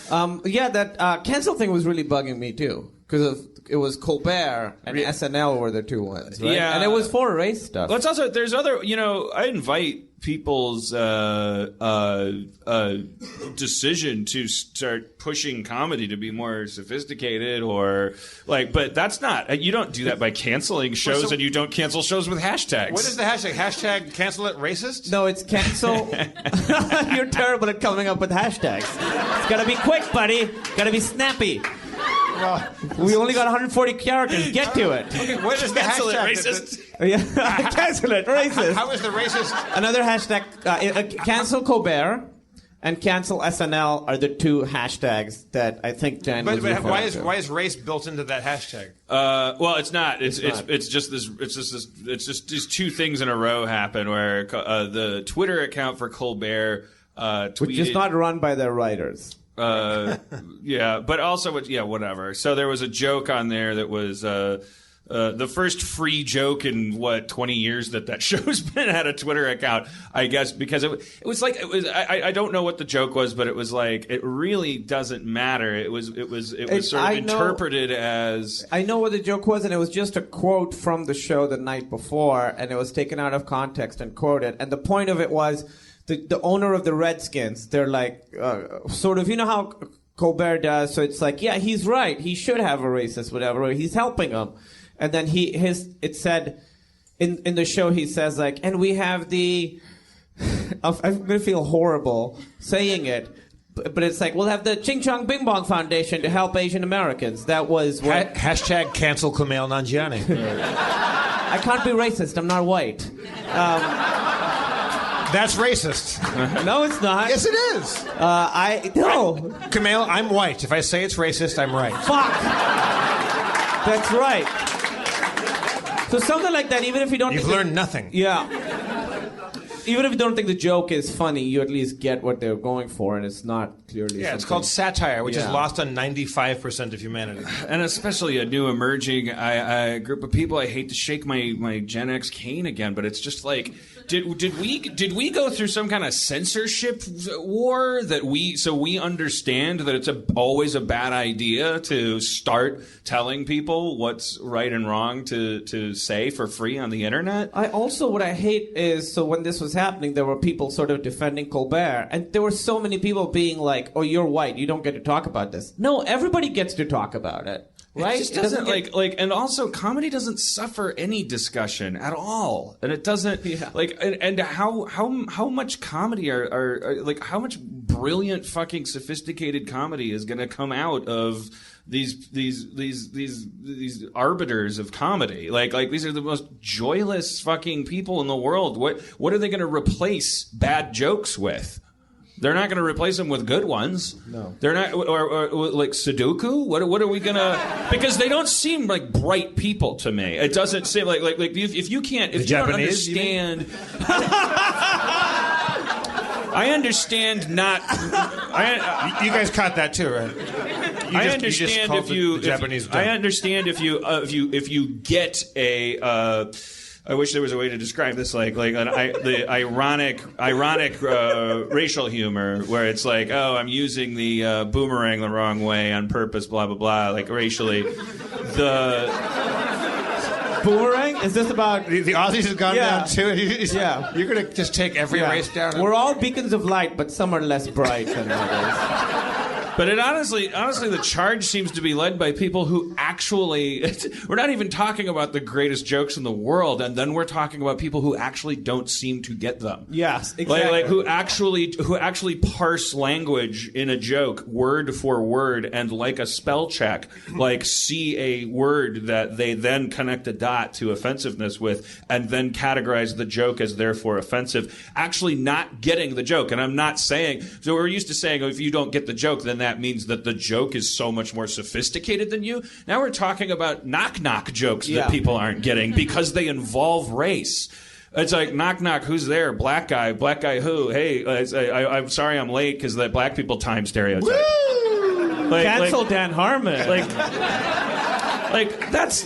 That cancel thing was really bugging me too, because it was Colbert and SNL were the two ones, right? Yeah, and it was for race stuff. Let's also there's other I invite people's decision to start pushing comedy to be more sophisticated or but that's not, you don't do that by canceling shows, and you don't cancel shows with hashtags. What is the hashtag? Hashtag cancel it racist? No, it's cancel. You're terrible at coming up with hashtags. It's gotta be quick, buddy. Gotta be snappy. Well, we only got 140 characters. Get to it. Okay, what is the cancel hashtag? It, racist. Yeah, cancel it, racist. How is the racist? Another hashtag, cancel Colbert and cancel SNL are the two hashtags that I think Dan was referring to. Why is race built into that hashtag? Well, it's not. It's just these two things in a row happen where the Twitter account for Colbert tweeted, which is not run by their writers. Yeah, but also, whatever. So there was a joke on there that was the first free joke in 20 years that show's been had a Twitter account, I guess, because it was I don't know what the joke was, but it was like, it really doesn't matter. It was sort of interpreted as, I know what the joke was, and it was just a quote from the show the night before, and it was taken out of context and quoted, and the point of it was, the owner of the Redskins, they're like, sort of, how Colbert does, so it's like, yeah, he's right, he should have a racist, whatever, he's helping him. And then it said, in the show, he says, like, and we have the, I'm going to feel horrible saying it, but it's like, we'll have the Ching Chong Bing Bong Foundation to help Asian Americans. That was what... Hashtag cancel Kumail Nanjiani. I can't be racist, I'm not white. That's racist. No, it's not. Yes, it is. No. Kumail, I'm white. If I say it's racist, I'm right. Fuck. That's right. So something like that, even if you don't... You've learned nothing. Yeah. Even if you don't think the joke is funny, you at least get what they're going for, and it's not clearly... Yeah, it's called satire, which is lost on 95% of humanity. And especially a new emerging group of people. I hate to shake my Gen X cane again, but it's just like... Did we go through some kind of censorship war that we understand that it's always a bad idea to start telling people what's right and wrong to say for free on the internet? What I hate is, so when this was happening, there were people sort of defending Colbert, and there were so many people being like, oh, you're white, you don't get to talk about this. No, everybody gets to talk about it. Right? It just doesn't and also comedy doesn't suffer any discussion at all, and it doesn't and how much comedy are how much brilliant fucking sophisticated comedy is going to come out of these arbiters of comedy? Like these are the most joyless fucking people in the world. What are they going to replace bad jokes with? They're not going to replace them with good ones. No. They're not, or like Sudoku? What are we going to... Because they don't seem like bright people to me. It doesn't seem like if you can't... If you Japanese, don't understand... I understand not... You guys caught that too, right? I understand if you... Japanese I understand if you get a... I wish there was a way to describe this, the ironic racial humor, where it's like, oh, I'm using the boomerang the wrong way on purpose, blah blah blah, like racially. The boomerang? Is this about the Aussies have gone down too? Yeah, you're gonna just take every race down. We're all beacons of light, but some are less bright than others. But it honestly, the charge seems to be led by people who actually... We're not even talking about the greatest jokes in the world, and then we're talking about people who actually don't seem to get them. Yes, exactly. Like who actually parse language in a joke word for word, and like a spell check, like see a word that they then connect a dot to offensiveness with, and then categorize the joke as therefore offensive, actually not getting the joke. And I'm not saying... So we're used to saying, oh, if you don't get the joke, then that means that the joke is so much more sophisticated than you. Now we're talking about knock-knock jokes that people aren't getting because they involve race. It's like, knock, knock, who's there? Black guy who? Hey, I'm sorry I'm late because the black people time stereotype. Cancel Dan Harmon. Like that's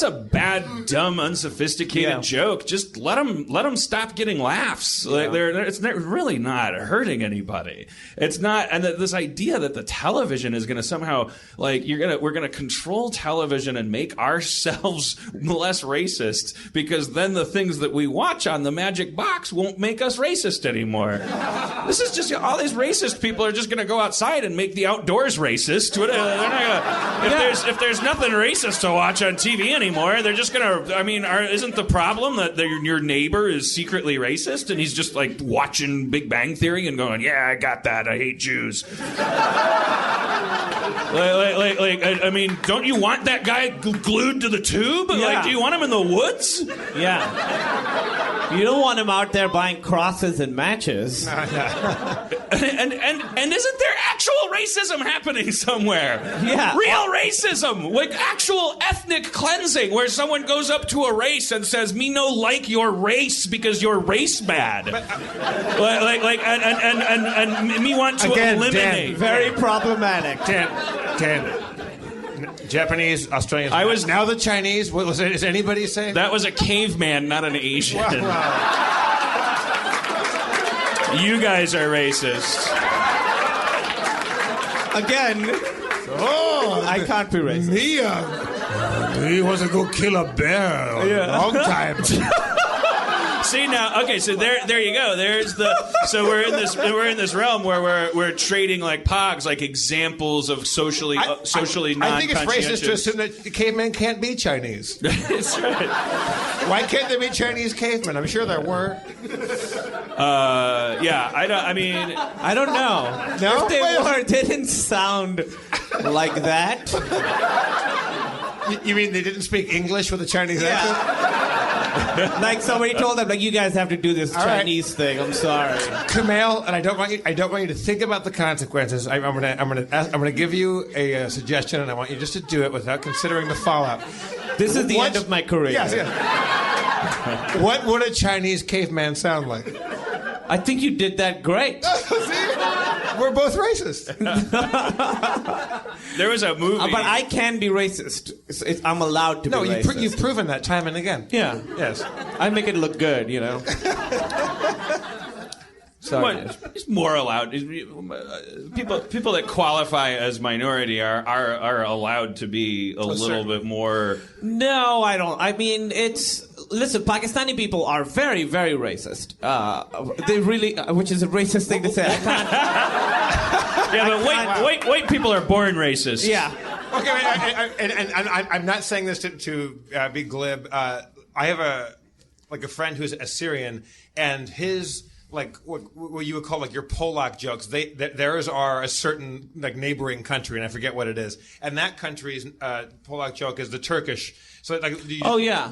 a bad, dumb, unsophisticated joke. Just let them stop getting laughs. Like it's really not hurting anybody. It's not, and this idea that the television is going to somehow we're going to control television and make ourselves less racist because then the things that we watch on the magic box won't make us racist anymore. This is just all these racist people are just going to go outside and make the outdoors racist. They're not gonna, if there's nothing racist to watch on TV anymore, they're just going to. I mean, isn't the problem that your neighbor is secretly racist and he's just like watching Big Bang Theory and going, "Yeah, I got that. I hate Jews." I mean, don't you want that guy glued to the tube? Yeah. Like, do you want him in the woods? Yeah. You don't want him out there buying crosses and matches. And isn't there actual racism happening somewhere? Yeah. Real racism. Like actual ethnic cleansing where someone goes up to a race and says, "Me no like your race because you're race bad." And me want to eliminate. Dan, very problematic. Dan. Japanese, Australians. Now the Chinese. What was it? Is anybody saying that was a caveman, not an Asian? Wow. You guys are racist. Again, I can't be racist. He was to go kill a bear a long time. See now, okay, so there you go. So we're in this realm where we're trading like pogs, like examples of socially non-conscientious. I think it's racist to assume that cavemen can't be Chinese. That's right. Why can't there be Chinese cavemen? I'm sure there were. Yeah, I don't know. No? If they were, it didn't sound like that. You mean they didn't speak English with a Chinese accent? Like somebody told them, like, you guys have to do this Chinese thing. I'm sorry, Kumail, and I don't want you to think about the consequences. I'm gonna give you a suggestion, and I want you just to do it without considering the fallout. this is the end of my career. Yes. What would a Chinese caveman sound like? I think you did that great. See? We're both racist. There was a movie. But I can be racist. I'm allowed to be racist. No, you've proven that time and again. Yeah. Yes. I make it look good, you know. Sorry. It's more allowed. People that qualify as minority are allowed to be a little bit more. No, I don't. I mean, listen, Pakistani people are very, very racist. They really, which is a racist thing to say. I can't. Yeah, but white people are born racist. Yeah. Okay, and I'm not saying this to be glib. I have a friend who's Assyrian, and his what you would call like your Polak jokes. Theirs are a certain like neighboring country, and I forget what it is. And that country's Polak joke is the Turkish. So you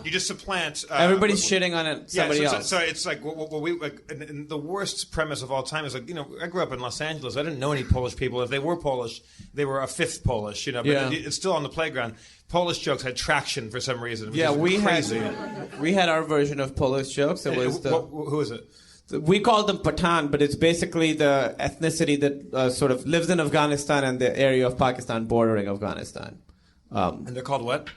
just supplant. Everybody's shitting on somebody else. So it's like and the worst premise of all time is like, I grew up in Los Angeles. I didn't know any Polish people. If they were Polish, they were a fifth Polish. But it's still on the playground. Polish jokes had traction for some reason. We crazy. had our version of Polish jokes. It was who is it? We call them Pathan, but it's basically the ethnicity that sort of lives in Afghanistan and the area of Pakistan bordering Afghanistan. And they're called what?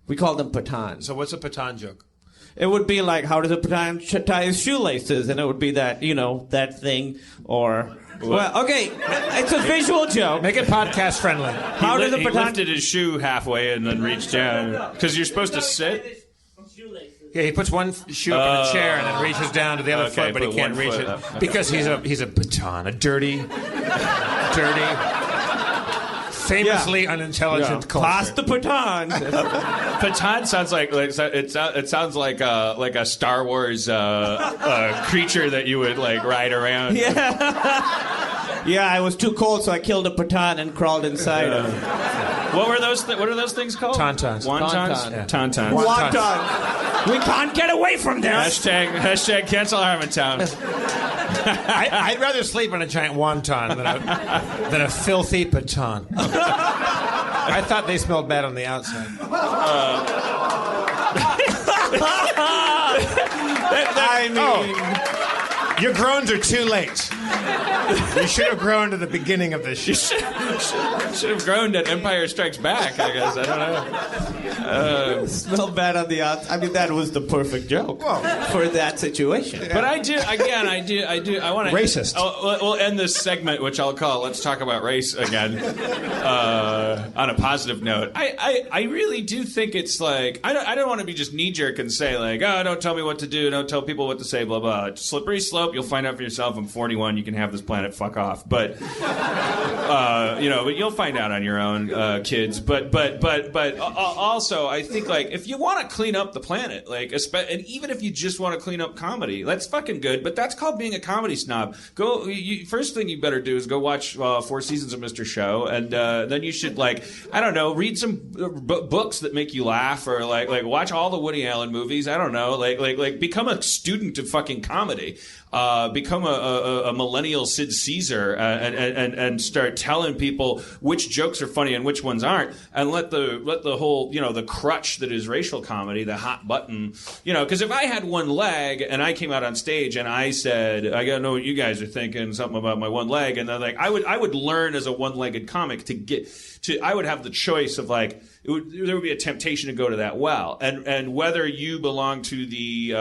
We call them Pathan. So what's a Pathan joke? It would be like, how does a Pathan tie his shoelaces? And it would be that, that thing, or... Well, okay, it's a visual joke. Make it podcast friendly. How does a Pathan... He lifted his shoe halfway and then reached down. Because you're supposed to sit... Yeah, he puts one shoe up in a chair and then reaches down to the other foot, but he can't reach it because he's a Pathan, a dirty, famously unintelligent culture. Pass the Pathan. Pathan sounds like it sounds like a Star Wars creature that you would like ride around. Yeah, I was too cold, so I killed a Pathan and crawled inside him. What are those things called? Tauntauns. Wontons? Yeah. Tauntauns. Wonton. We can't get away from this. Hashtag cancel Harmontown. I'd rather sleep on a giant wonton than a filthy Pathan. I thought they smelled bad on the outside. I mean... Your groans are too late. You should have grown to the beginning of this show. Should have grown to Empire Strikes Back, I guess. I don't know. Smell bad on the outside. I mean, that was the perfect joke for that situation. But I want to... Racist. We'll end this segment, which I'll call Let's Talk About Race again, on a positive note. I really do think it's like... I don't want to be just knee-jerk and say, like, oh, don't tell me what to do, don't tell people what to say, blah, blah. Slippery slope, you'll find out for yourself. I'm 41, you can have this planet, fuck off. But, but you'll find out on your own, kids. But also, I think, like, if you want to clean up the planet, like, and even if you just want to clean up comedy, that's fucking good, but that's called being a comedy snob. First thing you better do is go watch 4 seasons of Mr. Show, and then you should, like, I don't know, read some books that make you laugh, or like watch all the Woody Allen movies. I don't know, like become a student of fucking comedy. Become a millennial Sid Caesar, and start telling people which jokes are funny and which ones aren't, and let the whole, the crutch that is racial comedy, the hot button, because if I had one leg and I came out on stage and I said, I gotta know what you guys are thinking, something about my one leg, and they're like, I would learn as a one-legged comic I would have the choice of, like, there would be a temptation to go to that well, and whether you belong to the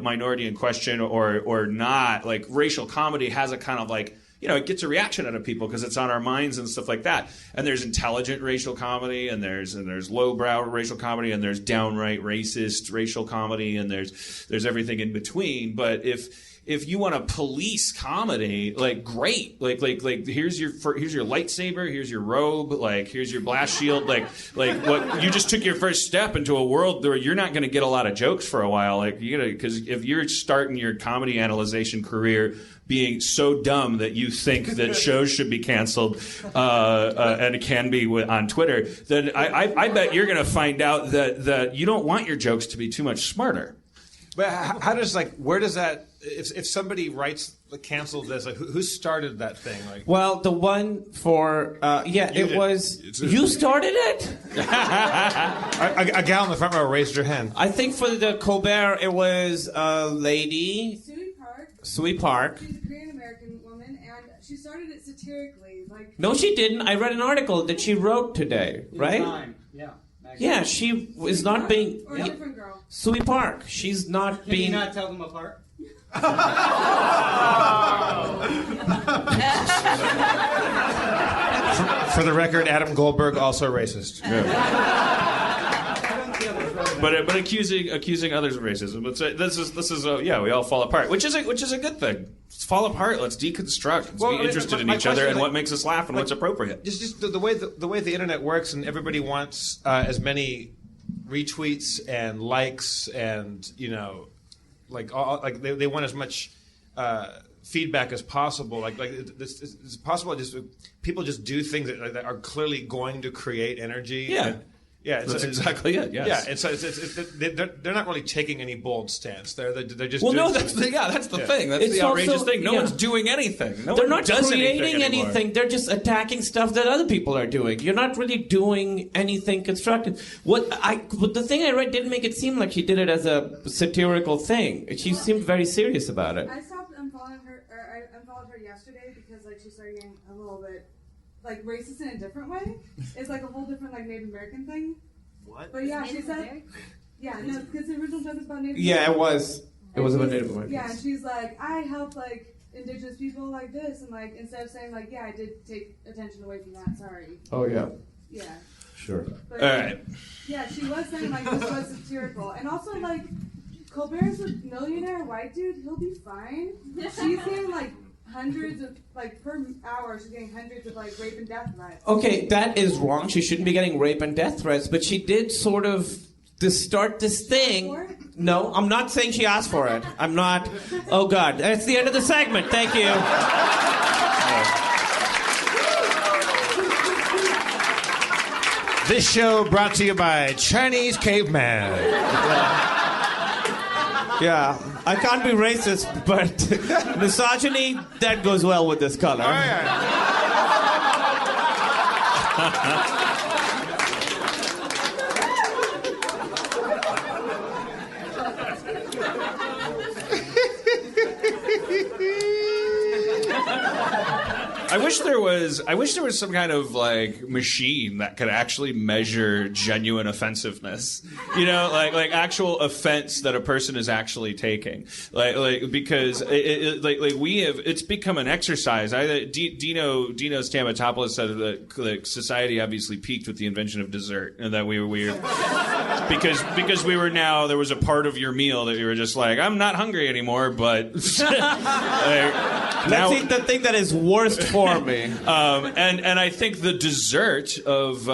minority in question or not, like, racial comedy has a kind of, like, it gets a reaction out of people because it's on our minds and stuff like that. And there's intelligent racial comedy, and there's lowbrow racial comedy, and there's downright racist racial comedy, and there's everything in between. But if you want to police comedy, like, great, like here's your lightsaber, here's your robe, like, here's your blast shield, like what, you just took your first step into a world where you're not going to get a lot of jokes for a while, like, because if you're starting your comedy analyzation career being so dumb that you think that shows should be canceled, and it can be on Twitter, then I bet you're going to find out that you don't want your jokes to be too much smarter. But how does, like, where does that, if somebody writes, canceled this, like, who started that thing? Like, well, the one for, you started it? a gal in the front row raised her hand. I think for the Colbert, it was a lady. Sui Park. She's a Korean American woman, and she started it satirically. Like, no, she didn't. I read an article that she wrote today, right? Yeah. Yeah, she is not being. Or a different girl. Sui Park. She's not being. Can you not tell them apart? For the record, Adam Goldberg also racist. But accusing others of racism. But this is we all fall apart, which is a good thing. Let's fall apart. Let's deconstruct. Let's be interested in each other and what makes us laugh and what's appropriate. Just the way the internet works, and everybody wants as many retweets and likes, and they want as much feedback as possible. Like it's possible. Just people just do things that are clearly going to create energy. Yeah. That's exactly it. Yes. Yeah, and so they're not really taking any bold stance. They're just that's the thing. That's the outrageous thing. No one's doing anything. They're not creating anything. They're just attacking stuff that other people are doing. You're not really doing anything constructive. The thing I read didn't make it seem like she did it as a satirical thing. She seemed very serious about it. I stopped unfollowing her, or I unfollowed her yesterday because, like, she started getting a little bit, like, racist in a different way. It's like a whole different, like, Native American thing. What? But yeah, she said, no, because the original joke is about Native American. Yeah, it was. It was about Native Americans. Yeah, and she's like, I help, like, indigenous people like this, and, like, instead of saying, like, yeah, I did take attention away from that, sorry. Oh, yeah. Yeah. Sure. But, all right. Yeah, she was saying, like, this was satirical. And also, like, Colbert's a millionaire white dude, he'll be fine. She's getting, like, hundreds of, like, per hour, she's getting hundreds of, like, rape and death threats. Okay, that is wrong. She shouldn't be getting rape and death threats, but she did sort of start this thing. No, I'm not saying she asked for it. I'm not. Oh, God. That's the end of the segment. Thank you. This show brought to you by Chinese Caveman. Yeah, I can't be racist, but misogyny, that goes well with this color. Oh, yeah. I wish there was some kind of like machine that could actually measure genuine offensiveness. You know, like actual offense that a person is actually taking. Like because it's become an exercise. Dino Stamatopoulos said that like, society obviously peaked with the invention of dessert, and that we were because we were now there was a part of your meal that you were just like, I'm not hungry anymore, but let's eat the thing that is worst for me. And I think the dessert of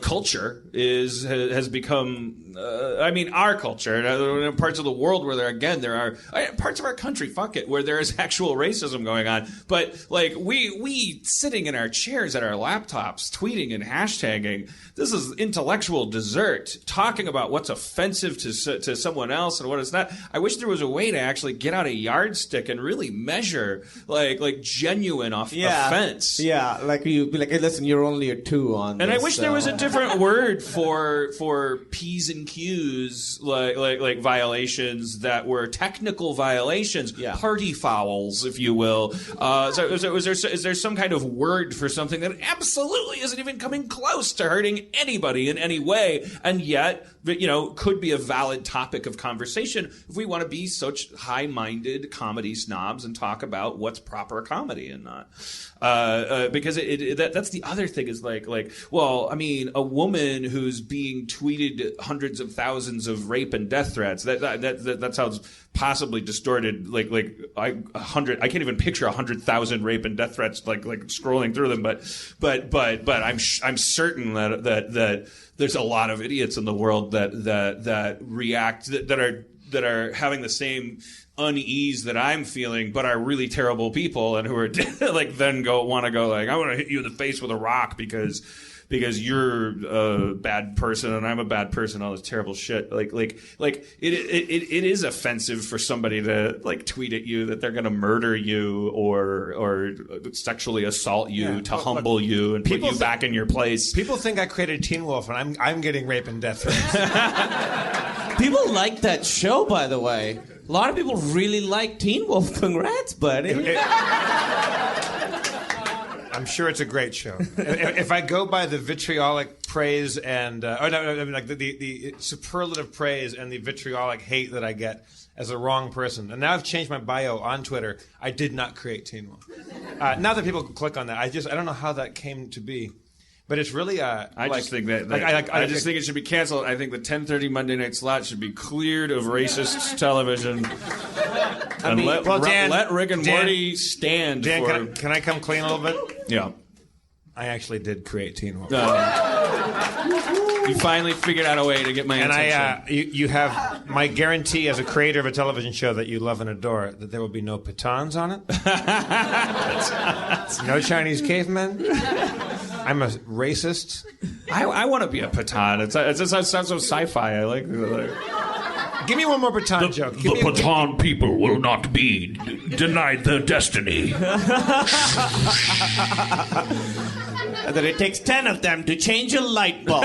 culture has become. Our culture, parts of the world where there are parts of our country, where there is actual racism going on. But like we sitting in our chairs at our laptops, tweeting and hashtagging, this is intellectual dessert, talking about what's offensive to someone else and what is not. I wish there was a way to actually get out a yardstick and really measure like genuine offense. Yeah, like you be like, hey, listen, you're only a 2 on. And this, I wish there was a different word for P's and Q's, like violations that were technical violations, party fouls, if you will. Is there some kind of word for something that absolutely isn't even coming close to hurting anybody in any way, and yet could be a valid topic of conversation if we want to be such high-minded comedy snobs and talk about what's proper comedy and not. Because that's the other thing is a woman who's being tweeted hundreds of thousands of rape and death threats. That sounds possibly distorted. I can't even picture 100,000 rape and death threats like scrolling through them. But I'm certain that there's a lot of idiots in the world that react that are having the same unease that I'm feeling, but are really terrible people, and who are then want to go I want to hit you in the face with a rock because you're a bad person and I'm a bad person, all this terrible shit. It is offensive for somebody to tweet at you that they're going to murder you or sexually assault you to humble you and put you back in your place. People think I created Teen Wolf, and I'm getting rape and death threats. People like that show, by the way. A lot of people really like Teen Wolf. Congrats, buddy. I'm sure it's a great show. If I go by the vitriolic praise and the superlative praise and the vitriolic hate that I get as a wrong person, and now I've changed my bio on Twitter. I did not create Teen Wolf. Now that people click on that, I don't know how that came to be. But it's really I just think it should be canceled. I think the 10:30 Monday night slot should be cleared of racist television. Let Rick and Morty stand. Dan, can I come clean a little bit? Yeah. I actually did create Teen Wolf. You finally figured out a way to get my attention. And you have my guarantee as a creator of a television show that you love and adore that there will be no pitons on it. No Chinese cavemen. I'm a racist. I want to be a Patan. It sounds so sci-fi. I like. Give me one more Patan joke. The Patan people will not be denied their destiny. And that it takes 10 of them to change a light bulb.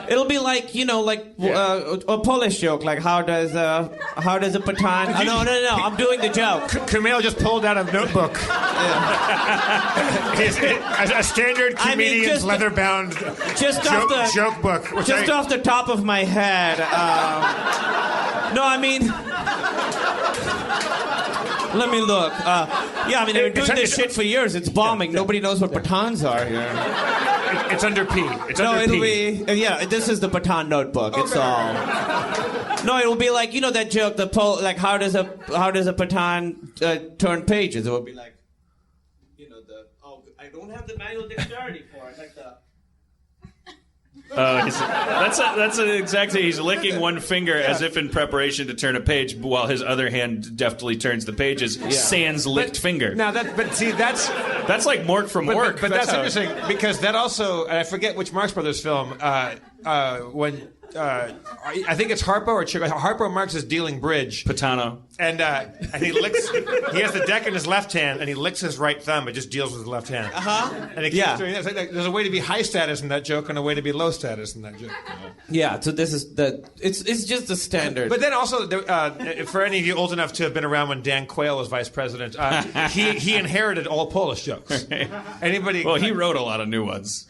It'll be a Polish joke. Like how does a Patan? Oh, no. I'm doing the joke. Kumail just pulled out a notebook. A standard comedian's leather-bound joke book. Off the top of my head. Let me look. They've been doing this shit for years. It's bombing. Nobody knows what Patans are here. It's under P. This is the Patan notebook. Okay. It's all. No, it'll be like that joke. How does a Patan turn pages? It will be like, I don't have the manual dexterity for it. Like the. That's an exact thing. He's licking one finger as if in preparation to turn a page, while his other hand deftly turns the pages. Yeah. Sans licked finger. Now that's like Mork from Mork. But that's interesting because that also, and I forget which Marx Brothers film, when I think it's Harpo or Chico. Harpo Marx is dealing bridge. Patano. And he licks. He has the deck in his left hand, and he licks his right thumb. It just deals with his left hand. And he keeps doing that. It's like, there's a way to be high status in that joke, and a way to be low status in that joke. Yeah. So this is it's just a standard. But then also, for any of you old enough to have been around when Dan Quayle was vice president, he inherited all Polish jokes. Anybody? Well, he wrote a lot of new ones.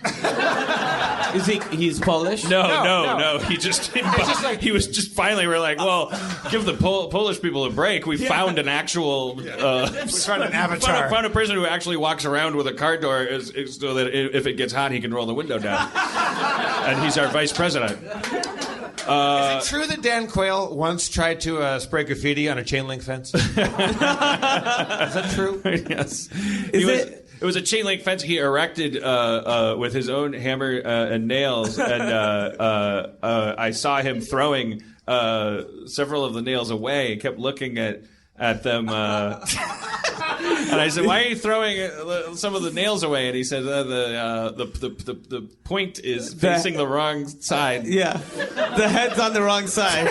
Is he's Polish? No. He just he was just finally we're like, well, give the Polish people a break. We found an actual we found an avatar. Found a person who actually walks around with a car door so that if it gets hot, he can roll the window down. And he's our vice president. Is it true that Dan Quayle once tried to spray graffiti on a chain link fence? Is that true? Yes. It was a chain link fence he erected with his own hammer and nails, and I saw him throwing several of the nails away and kept looking at them. And I said, "Why are you throwing some of the nails away?" And he said, "The point is facing the wrong side." Yeah, the head's on the wrong side.